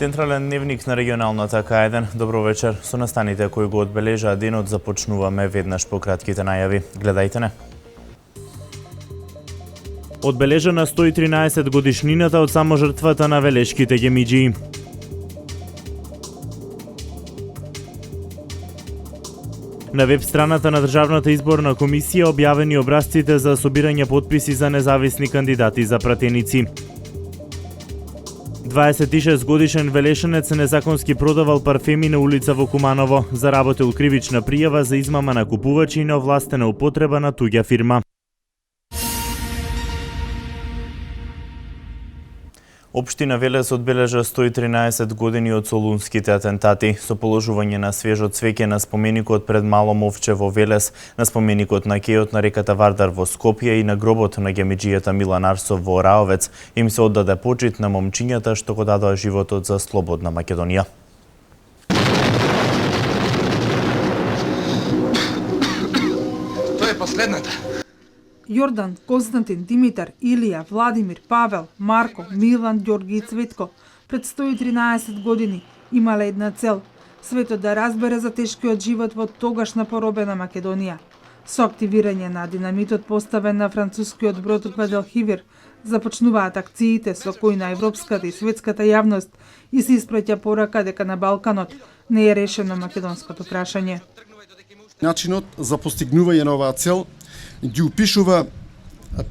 Централен дневник на регионалната К1. Добро вечер. Со настаните кои го одбележаа денот започнуваме веднаш по кратките најави. Гледајте не. Одбележана 113 годишнината од само жртвата на велешките гемиџии. На веб страната на Државната изборна комисија објавени образците за собирање потписи за независни кандидати за пратеници. 26 годишен велешенец незаконски продавал парфеми на улица во Куманово, заработил кривична пријава за измама на купувачи и неовластена употреба на туѓа фирма. Општина Велес одбележа 113 години од солунските атентати. Со положување на свежо цвеќе на споменикот пред Мало Мовче во Велес, на споменикот на кејот на реката Вардар во Скопје и на гробот на гемиџијата Милан Арсов во Раовец, им се оддаде почит на момчињата што го дадоа животот за слободна Македонија. Тоа е последната. Јордан, Константин, Димитар, Илија, Владимир, Павел, Марко, Милан, Ѓорги и Цветко пред 113 години имале една цел – светот да разбере за тешкиот живот во тогашна поробена Македонија. Со активирање на динамитот поставен на францускиот брод Гваделхивир, започнуваат акциите со кои на европската и светската јавност и се испраќа порака дека на Балканот не е решено македонското прашање. Начинот за постигнување на оваа цел ги упишува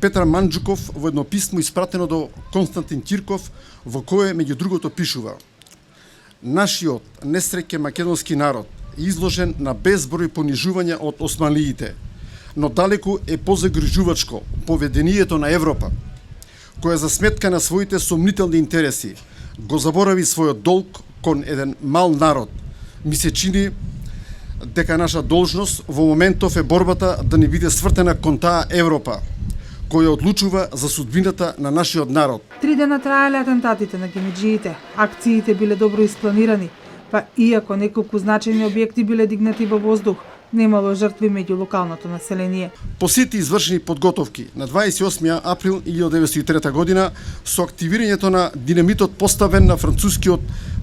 Петар Манџуков во едно писмо испратено до Константин Кирков, во кое меѓу другото пишува: Нашиот несреќен македонски народ е изложен на безброј понижувања од османлиите, но далеку е позагрижувачко поведението на Европа, која за сметка на своите сомнителни интереси го заборави својот долг кон еден мал народ. Ми се чини дека наша должност во моментов е борбата да не биде свртена кон таа Европа, која одлучува за судбината на нашиот народ. 3 дена траеле атентатите на гемиџиите. Акциите биле добро испланирани, па иако неколку значајни објекти биле дигнати во воздух, немало жртви меѓу локалното население. По сите извршени подготовки на 28 април 1903 година со активирањето на динамитот поставен на францускиот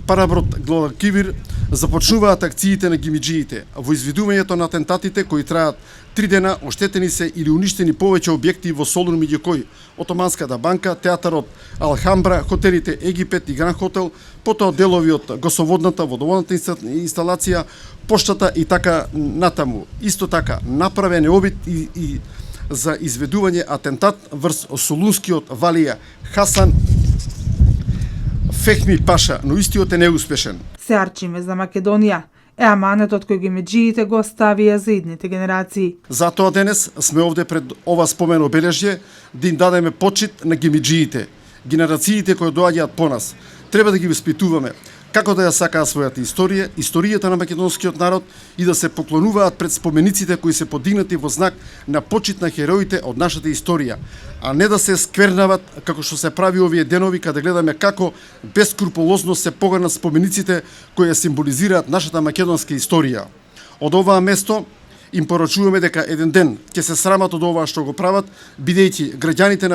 параброд Гваделхивир започнуваат акциите на гемиџиите. Во извидувањето на атентатите кои траат 3 дена оштетени се или уништени повеќе објекти во Солун, меѓу кои Отоманската банка, театарот Алхамбра, хотелите Египет и Гран Хотел, потоа делови од гасоводната, водоводната инсталација, поштата и така натаму. Исто така направен е обид и за изведување атентат врз солунскиот валија Хасан Фехми Паша, но истиот е неуспешен. Се арчиме за Македонија е аманетот кој гемиџиите го оставија за идните генерации. Затоа денес сме овде пред ова спомен обележје да им дадеме почит на гемиџиите, генерациите кои доаѓаат по нас. Треба да ги воспитуваме како да ја сакаат својата историја, историјата на македонскиот народ и да се поклонуваат пред спомениците кои се подигнати во знак на почит на хероите од нашата историја, а не да се сквернават како што се прави овие денови каде гледаме како бескрупулозно се поганат спомениците кои ја символизираат нашата македонска историја. Од оваа место им порачуваме дека еден ден ќе се срамат од ова што го прават, бидејќи граѓаните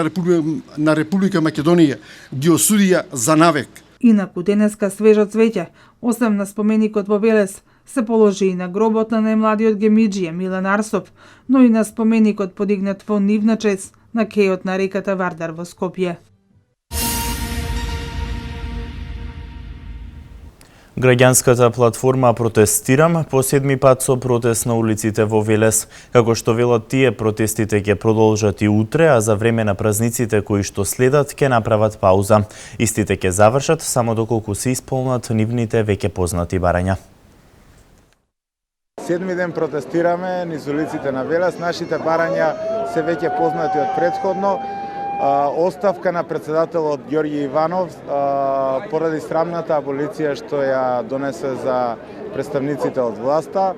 на Република Македонија ги осудија за навек. Инаку денеска свежо цвеќе, освен на споменикот во Велес, се положи и на гробот на најмладиот гемиџија Милан Арсов, но и на споменикот подигнат во нивна чест на кејот на реката Вардар во Скопје. Граѓанската платформа Протестирам по 7 пат со протест на улиците во Велес. Како што велат тие, протестите ќе продолжат и утре, а за време на празниците кои што следат ќе направат пауза. Истите ќе завршат само доколку се исполнат нивните веќе познати барања. 7 ден протестираме низ улиците на Велес. Нашите барања се веќе познати од претходно. Оставка на председателот Ѓорѓи Иванов поради срамната аболиција што ја донесе за представниците од власта,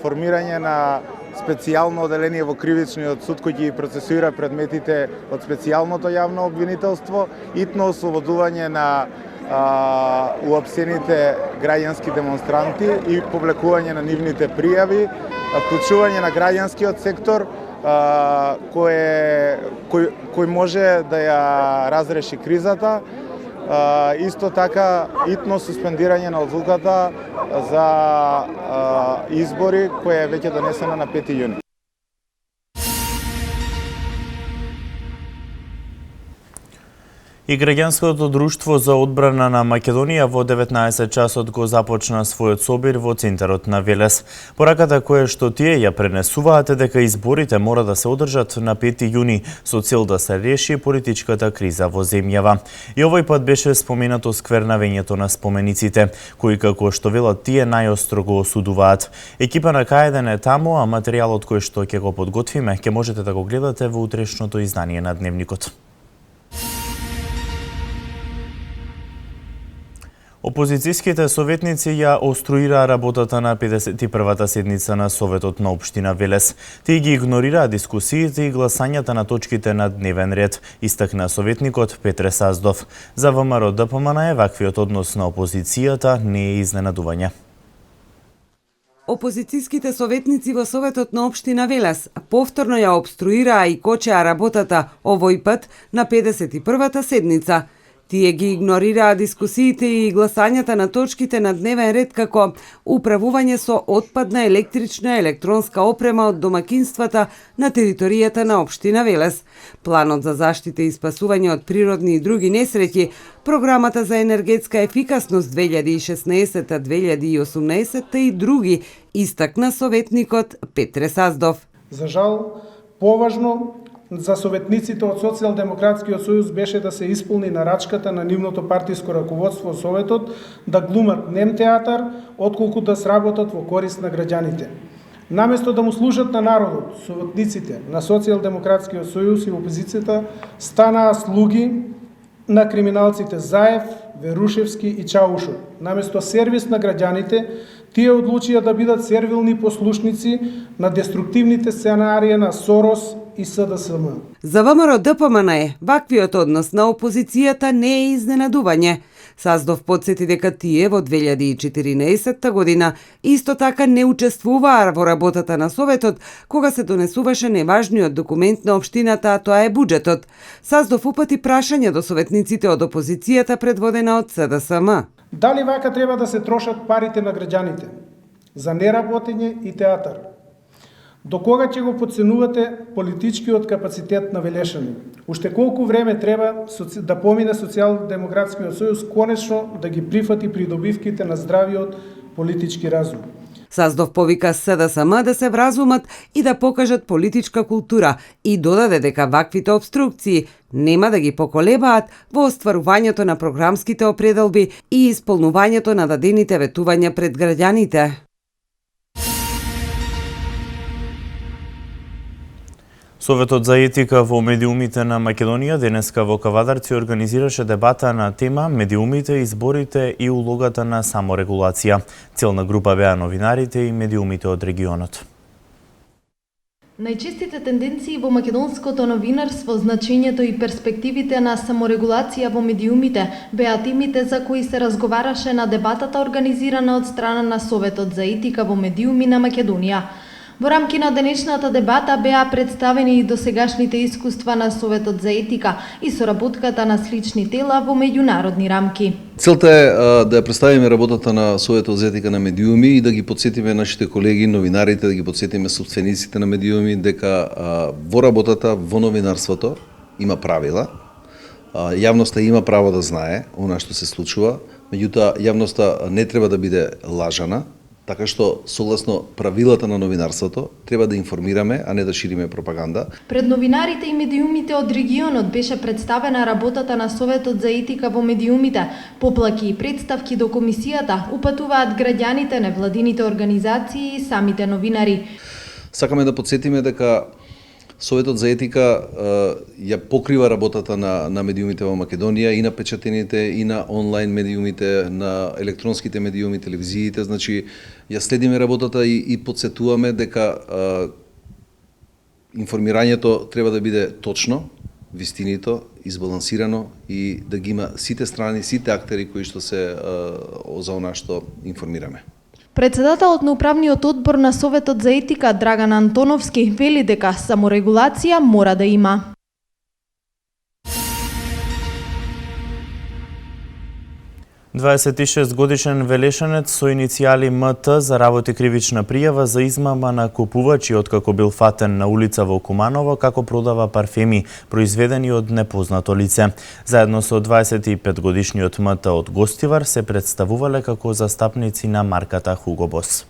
формирање на специјално оделение во кривичниот суд кој ги процесуира предметите од специјалното јавно обвинителство, итно ослободување на уапсените граѓански демонстранти и повлекување на нивните пријави, вклучување на граѓанскиот сектор кој може да ја разреши кризата, Исто така итно суспендирање на одлуката за избори која е веќе донесена на 5 јуни. И граѓанското друштво за одбрана на Македонија во 19 часот го започна својот собир во центарот на Велес. Пораката која што тие ја пренесуваат е дека изборите мора да се одржат на 5 јуни со цел да се реши политичката криза во земјава. И овој пат беше споменато сквернавењето на спомениците, кои како што велат тие најостро го осудуваат. Екипа на К1 е таму, а материјалот кој што ќе го подготвиме ќе можете да го гледате во утрешното издание на Дневникот. Опозицијските советници ја оструираа работата на 51-та седница на Советот на Општина Велес. Тие ги игнорираа дискусиите и гласањата на точките на дневен ред, истакна советникот Петре Саздов. За ВМРО ДПМН ваквиот однос на опозицијата не е изненадување. Опозицијските советници во Советот на Општина Велес повторно ја обструираа и кочеа работата, овој пат на 51-та седница. Тие ги игнорираа дискусиите и гласањата на точките на дневен ред како управување со отпадна електрична и електронска опрема од домакинствата на територијата на Општина Велес, планот за заштита и спасување од природни и други несреќи, програмата за енергетска ефикасност 2016-2018 и други, истакна советникот Петре Саздов. За жал, поважно за советниците од Социјалдемократскиот сојуз беше да се исполни нарачката на нивното партиско раководство во Советот да глумат нем театар, отколку да сработат во корист на граѓаните. Наместо да му служат на народот, советниците на Социјалдемократскиот сојуз и опозицијата станаа слуги на криминалците Заев, Верушевски и Чаушо. Наместо сервис на граѓаните, тие одлучија да бидат сервилни послушници на деструктивните сценарии на Сорос и СДСМ. За ВМРО ДПМН ваквиот однос на опозицијата не е изненадување. Саздов подсети дека тие во 2014 година исто така не учествуваа во работата на Советот кога се донесуваше неважниот документ на општината, а тоа е буџетот. Саздов упати прашање до советниците од опозицијата предводена од СДСМ. Дали вака треба да се трошат парите на граѓаните за неработење и театар? До кога ќе го подценувате политичкиот капацитет на Велешани? Уште колку време треба да помине Социјалдемократскиот сојуз конечно да ги прифати придобивките на здравиот политички разум? Саздов повика СДСМ да се вразумат и да покажат политичка култура и додаде дека ваквите обструкции нема да ги поколебаат во остварувањето на програмските определби и исполнувањето на дадените ветувања пред граѓаните. Советот за етика во медиумите на Македонија денеска во Кавадарци организираше дебата на тема медиумите, изборите и улогата на саморегулација. Целна група беа новинарите и медиумите од регионот. Најчестите тенденции во македонското новинарство, значењето и перспективите на саморегулација во медиумите беа темите за кои се разговараше на дебатата организирана од страна на Советот за етика во медиуми на Македонија. Во рамки на денешната дебата беа представени и досегашните искуства на Советот за етика и соработката на слични тела во меѓународни рамки. Целта е да ја представиме работата на Советот за етика на медиуми и да ги подсетиме нашите колеги новинарите, да ги подсетиме собствениците на медиуми дека во работата во новинарството има правила. Јавноста има право да знае она што се случува, меѓутоа јавноста не треба да биде лажана. Така што, согласно правилата на новинарството, треба да информираме, а не да шириме пропаганда. Пред новинарите и медиумите од регионот беше представена работата на Советот за етика во медиумите. Поплаки и представки до комисијата упатуваат граѓаните, невладините организации и самите новинари. Сакаме да подсетиме дека Советот за етика ја покрива работата на медиумите во Македонија и на печатените, и на онлайн медиумите, на електронските медиуми, телевизиите, значи ја следиме работата и подсетуваме дека информирањето треба да биде точно, вистинито, избалансирано и да ги има сите страни, сите актери кои што се за она што информираме. Председателот на управниот одбор на Советот за етика Драган Антоновски вели дека саморегулација мора да има. 26-годишен велешенец со иницијали МТ заработи кривична пријава за измама на купувачи откако бил фатен на улица во Куманово како продава парфеми произведени од непознато лице. Заедно со 25-годишниот МТ од Гостивар се представувале како застапници на марката Hugo Boss.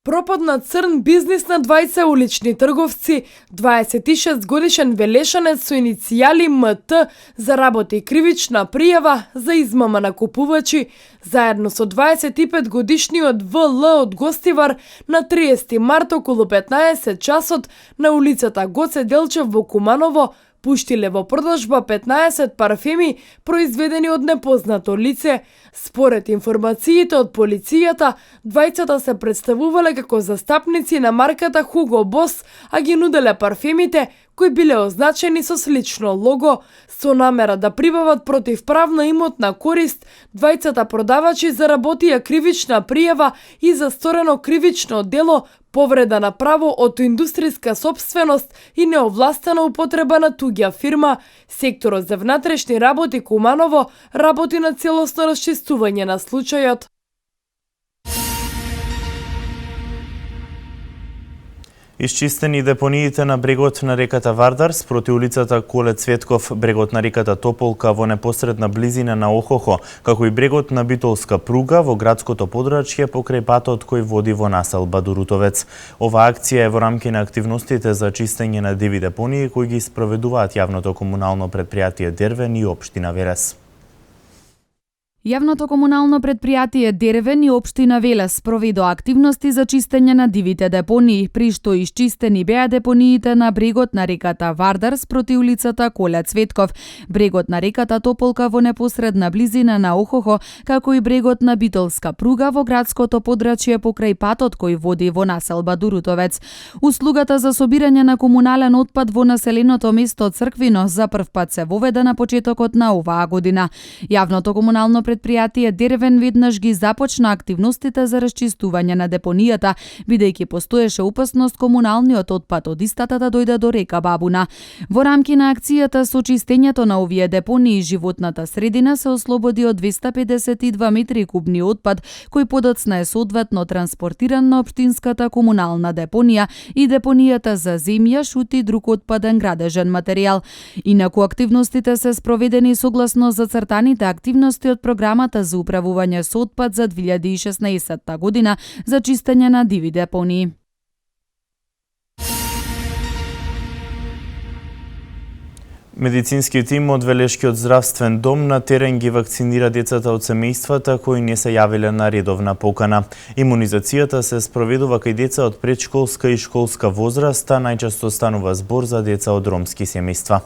Пропад на црн бизнис на двајца улични трговци, 26-годишен велешанец со иницијали МТ заработи кривична пријава за измама на купувачи, заедно со 25-годишниот ВЛ од Гостивар на 30 март околу 15 часот на улицата Гоце Делчев во Куманово пуштиле во продажба 15 парфеми произведени од непознато лице. Според информациите од полицијата, двајцата се представувале како застапници на марката Hugo Boss, а ги нуделе парфемите кои биле означени со слично лого. Со намера да прибават противправна имотна корист, двајцата продавачи заработија кривична пријава и за сторено кривично дело повреда на право од индустријска сопственост и неовластена употреба на туѓа фирма. Секторот за внатрешни работи Куманово работи на целосно расчистување на случајот. Исчистени депониите на брегот на реката Вардар спроти улицата Коле Цветков, брегот на реката Тополка во непосредна близина на Охохо, како и брегот на Битолска пруга во градското подрачје покрај патот кој води во населба Дурутовец. Ова акција е во рамки на активностите за чистење на диви депонии кои ги спроведуваат јавното комунално предпријатие Дервен и општина Велес. Јавното комунално предпријатие Дервен и општина Велес проведоа активности за чистење на дивите депонии, при што исчистени беа депониите на брегот на реката Вардар спроти улицата Коле Цветков, брегот на реката Тополка во непосредна близина на Охохо, како и брегот на Битолска пруга во градското подрачје покрај патот кој води во населба Дурутовец. Услугата за собирање на комунален отпад во населеното место Црквино за прв пат се воведе на почетокот на оваа година. Јавното комунално предпријатие Дервен веднаш ги започна активностите за расчистување на депонијата, бидејќи постоеше опасност комуналниот отпад од истата да дојде до река Бабуна. Во рамки на акцијата со чистењето на овие депонии, животната средина се ослободи од 252 метри кубни отпад, кој подоцна е соодветно транспортиран на општинската комунална депонија и депонијата за земја, шут и друг отпаден градежен материјал. Инаку активностите се спроведени согласно зацртаните активности од програмата за управување со отпад за 2016 година за чистење на диви депонии. Медицински тим од Велешкиот здравствен дом на терен ги вакцинира децата од семејствата кои не се јавиле на редовна покана. Имунизацијата се спроведува кај деца од предшколска и школска возраст, а најчесто станува збор за деца од ромски семејства.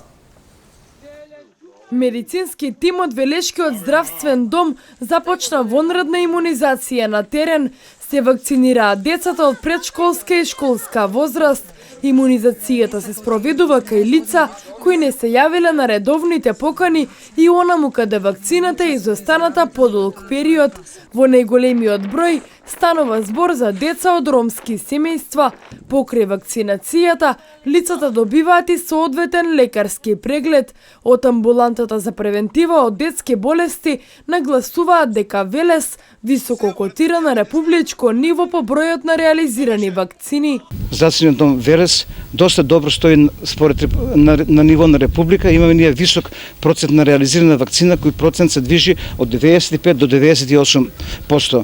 Медицински тим од Велешкиот здравствен дом започна вонредна имунизација на терен. Се вакцинираат децата од предшколска и школска возраст. Имунизацијата се спроведува кај лица кои не се јавиле на редовните покани и онаму каде вакцината е изостаната подолг период. Во најголемиот број станува збор за деца од ромски семејства. Покрај вакцинацијата, лицата добиваат и соодветен лекарски преглед. Од амбулантата за превентива од детски болести нагласуваат дека Велес високо котира на републичко ниво по бројот на реализирани вакцини. Здравствениот дом Велес доста добро стои според на ниво на република. Имаме ние висок процент на реализирана вакцина, кој процент се движи од 95 до 98%.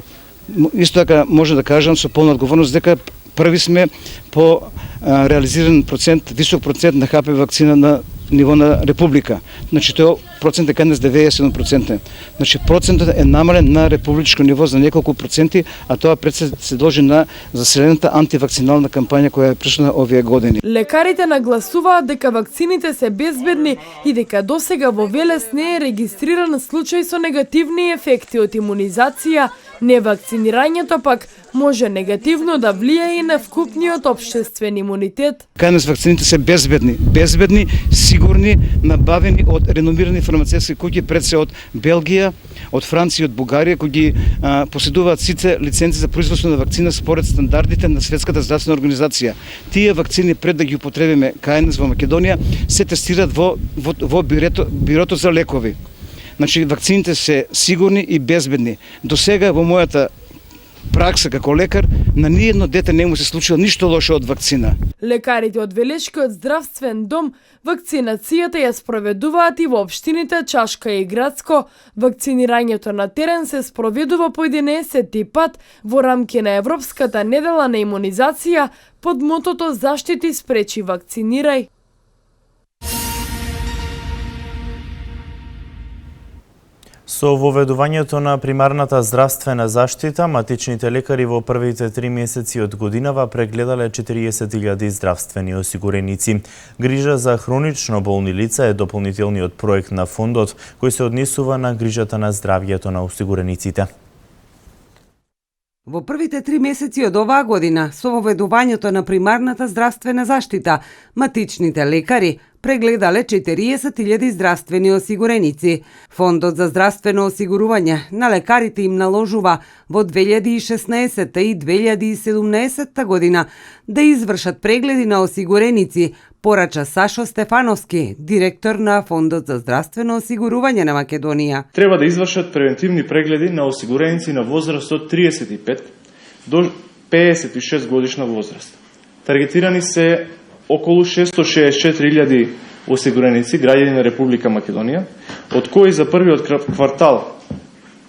Исто така може да кажам со полна одговорност дека први сме по реализиран процент, висок процент на ХПВ вакцина на ниво на република. Значи тој процент е кај нас 97%. Значи процентот е намален на републичко ниво за неколку проценти, а тоа пред се дължи на заселената антивакцинална кампања која е пришла овие години. Лекарите нагласуваат дека вакцините се безбедни и дека досега во Велес не е регистриран случај со негативни ефекти од имунизација. Невакцинирањето пак може негативно да влие и на вкупниот општествен имунитет. Кај нас вакцините се безбедни, сигурни, набавени од реномирани фармацевтски куќи, пред се од Белгија, од Франција и од Бугарија, кои ги поседуваат сите лиценци за производство на вакцина според стандардите на Светската здравствена организација. Тие вакцини пред да ги употребиме кај нас во Македонија се тестираат во бюрото за лекови. Значи, вакцините се сигурни и безбедни. До сега во мојата пракса како лекар, на ниедно дете не му се случило ништо лошо од вакцина. Лекарите од Велешкиот здравствен дом вакцинацијата ја спроведуваат и во општините Чашка и Градско. Вакцинирањето на терен се спроведува по 11-ти пат во рамки на Европската недела на имунизација под мотото Заштити, спречи, вакцинирај. Со воведувањето на примарната здравствена заштита, матичните лекари во првите 3 месеци од годинава прегледале 40.000 здравствени осигуреници. Грижа за хронично болни лица е дополнителниот проект на фондот, кој се однесува на грижата на здравјето на осигурениците. Во првите 3 месеци од оваа година, со воведувањето на примарната здравствена заштита, матичните лекари прегледале 40.000 здравствени осигуреници. Фондот за здравствено осигурување на лекарите им наложува во 2016 и 2017 година да извршат прегледи на осигуреници, порача Сашо Стефановски, директор на Фондот за здравствено осигурување на Македонија. Треба да извршат превентивни прегледи на осигуреници на возраст од 35 до 56 годишна возраст. Таргетирани се околу 664.000 осигуреници, граѓани на Република Македонија, од кои за првиот квартал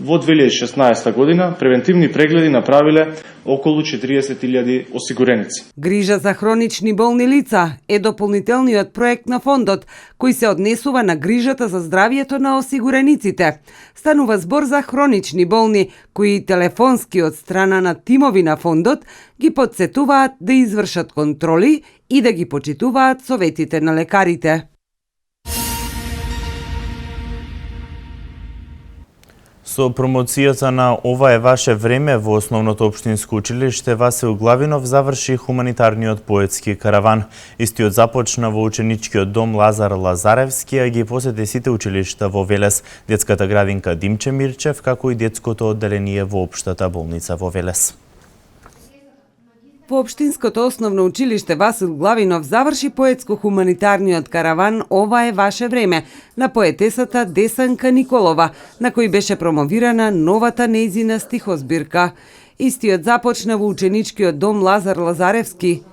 во 2016 година превентивни прегледи направиле околу 40.000 осигуреници. Грижа за хронични болни лица е дополнителниот проект на фондот, кој се однесува на грижата за здравјето на осигурениците. Станува збор за хронични болни, кои телефонски од страна на тимови на фондот ги подсетуваат да извршат контроли и да ги почитуваат советите на лекарите. Со промоцијата на Ова е ваше време во основното општинско училиште Васил Главинов заврши хуманитарниот поетски караван. Истиот започна во ученичкиот дом Лазар Лазаревски, а ги посети сите училишта во Велес, детската градинка Димче Мирчев, како и детското одделение во општата болница во Велес. Во Општинското основно училиште Васил Главинов заврши поетско-хуманитарниот караван Ова е ваше време на поетесата Десанка Николова, на кој беше промовирана новата нејзина стихозбирка. Истиот започна во ученичкиот дом Лазар Лазаревски.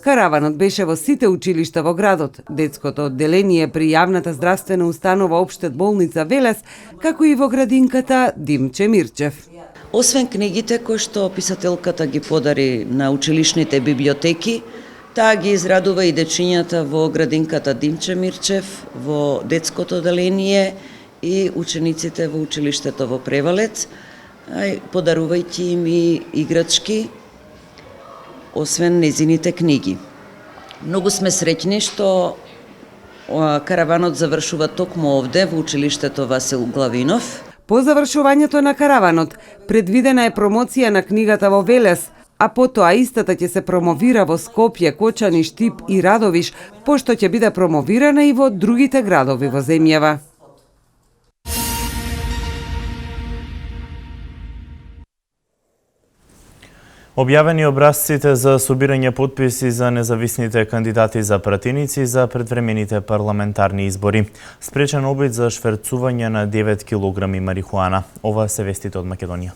Караванот беше во сите училишта во градот, детското одделение при јавната здравствена установа Општет болница Велес, како и во градинката Димче Мирчев. Освен книгите кои што писателката ги подари на училишните библиотеки, таа ги израдува и дечињата во градинката Димче Мирчев, во детското одделение и учениците во училиштето во Превалец, подарувајќи им и играчки, освен незините книги. Многу сме среќни што караванот завршува токму овде во училиштето Васил Главинов. По завршувањето на караванот, предвидена е промоција на книгата во Велес, а потоа истата ќе се промовира во Скопје, Кочани, Штип и Радовиш, пошто ќе биде промовирана и во другите градови во земјава. Објавени образците за собирање потписи за независните кандидати за пратеници за предвремените парламентарни избори. Спречен обид за шверцување на 9 килограми марихуана. Ова се вестите од Македонија.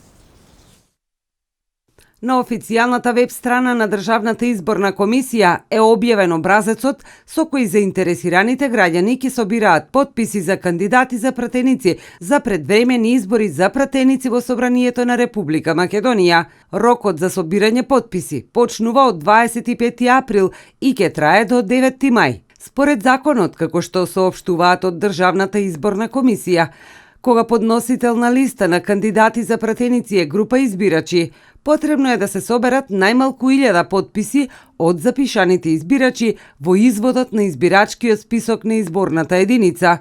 На официјалната веб страна на Државната изборна комисија е објавен образецот со кој заинтересираните граѓани ќе собираат потписи за кандидати за пратеници за предвремени избори за пратеници во Собранието на Република Македонија. Рокот за собирање потписи почнува од 25 април и ќе трае до 9 мај. Според законот, како што соопштуваат од Државната изборна комисија, кога подносител на листа на кандидати за пратеници е група избирачи, потребно е да се соберат најмалку 1000 потписи од запишаните избирачи во изводот на избирачкиот список на изборната единица.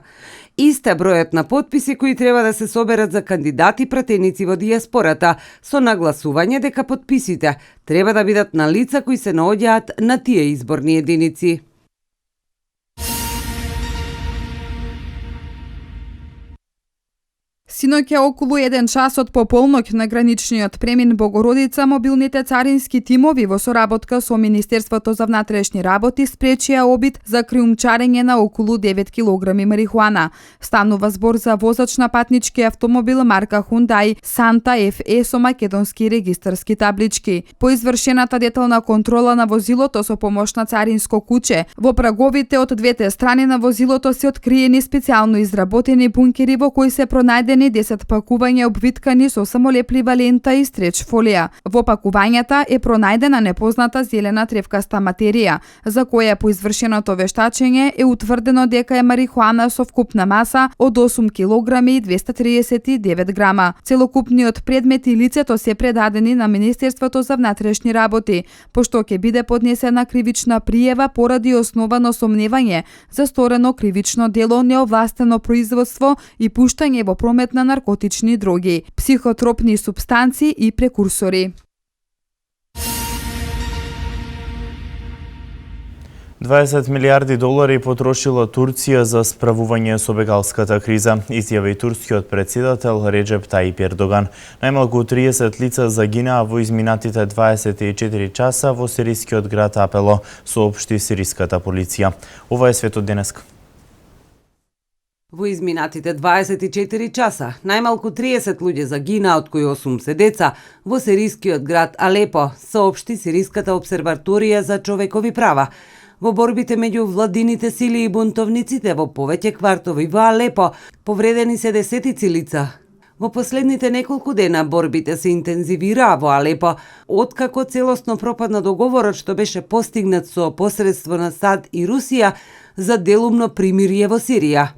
Исте бројот на потписи кои треба да се соберат за кандидати пратеници во дијаспората, со нагласување дека потписите треба да бидат на лица кои се наоѓаат на тие изборни единици. Синоќа околу 1 часот по полноќ на граничниот премин Богородица мобилните царински тимови во соработка со Министерството за внатрешни работи спречија обид за криумчарење на околу 9 килограми марихуана. Станува збор за возач на патнички автомобил марка Hyundai Santa FE со македонски регистарски таблички. По извршената детална контрола на возилото со помош на царинско куче, во праговите од двете страни на возилото се откриени специјално изработени бункери во кои се пронајдени 10 пакувања обвиткани со самолеплива лента и стреч фолија. Во пакувањата е пронајдена непозната зелена тревкаста материја, за која по извршеното вештачење е утврдено дека е марихуана со вкупна маса од 8 килограми и 239 грама. Целокупниот предмет и лицето се предадени на Министерството за внатрешни работи, пошто ќе биде поднесена кривична пријава поради основано сомневање за сторено кривично дело, неовластено производство и пуштање во промет на наркотични дроги, психотропни супстанци и прекурсори. 20 милиарди долари потрошила Турција за справување со бегалската криза, изјави турскиот председател Реджеп Таип Ердоган. Најмалку 30 лица загинаа во изминатите 24 часа во сирискиот град Апело, соопшти сириската полиција. Ова е светот денеска. Во изминатите 24 часа, најмалку 30 луѓе загинаа, од кои 8 се деца, во сирискиот град Алепо, соопшти Сириската обсерваторија за човекови права. Во борбите меѓу владините сили и бунтовниците во повеќе квартови во Алепо, повредени се десетици лица. Во последните неколку дена борбите се интензивираа во Алепо, откако целосно пропадна договорот што беше постигнат со посредство на САД и Русија за делумно примирие во Сирија.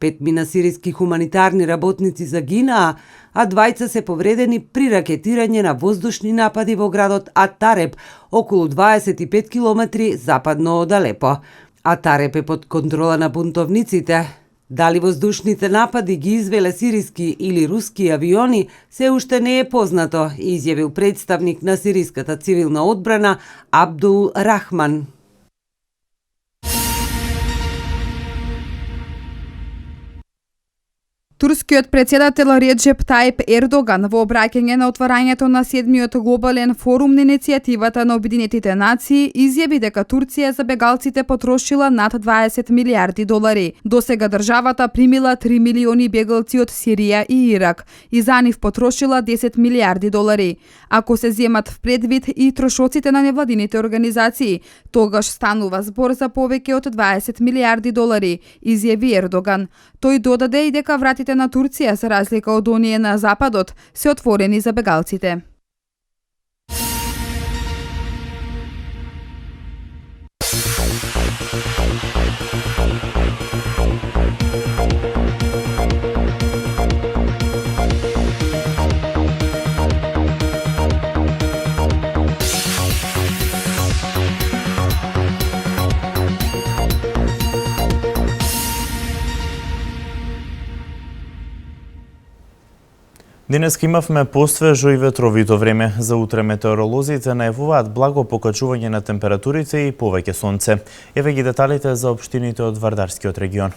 5 сириски хуманитарни работници загинаа, а 2 се повредени при ракетирање на воздушни напади во градот Ат-Тареб, околу 25 километри западно од Алепо. Ат-Тареб е под контрола на бунтовниците. Дали воздушните напади ги извеле сириски или руски авиони, се уште не е познато, изјавил представник на сириската цивилна одбрана Абдул Рахман. Турскиот председател Реджеп Таип Ердоган во обраќање на отварањето на 7-миот глобален форум на иницијативата на Обединетите нации изјави дека Турција за бегалците потрошила над 20 милиарди долари. Досега државата примила 3 милиони бегалци од Сирија и Ирак и за нив потрошила 10 милиарди долари. Ако се земат в предвид и трошоците на невладините организации, тогаш станува збор за повеќе од 20 милиарди долари, изјави Ердоган. Тој додаде и дека вратите на Турција, за разлика од оние на Западот, се отворени за бегалците. Денеска имавме посвежо и ветровито време. За утре метеоролозите најавуваат благо покачување на температурите и повеќе сонце. Еве ги деталите за општините од Вардарскиот регион.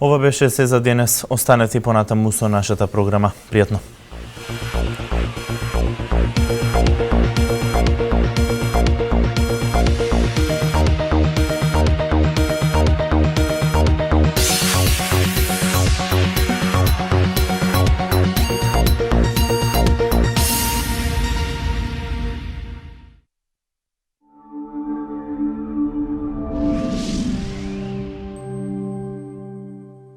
Ова беше се за денес. Останете понатаму со нашата програма. Пријатно!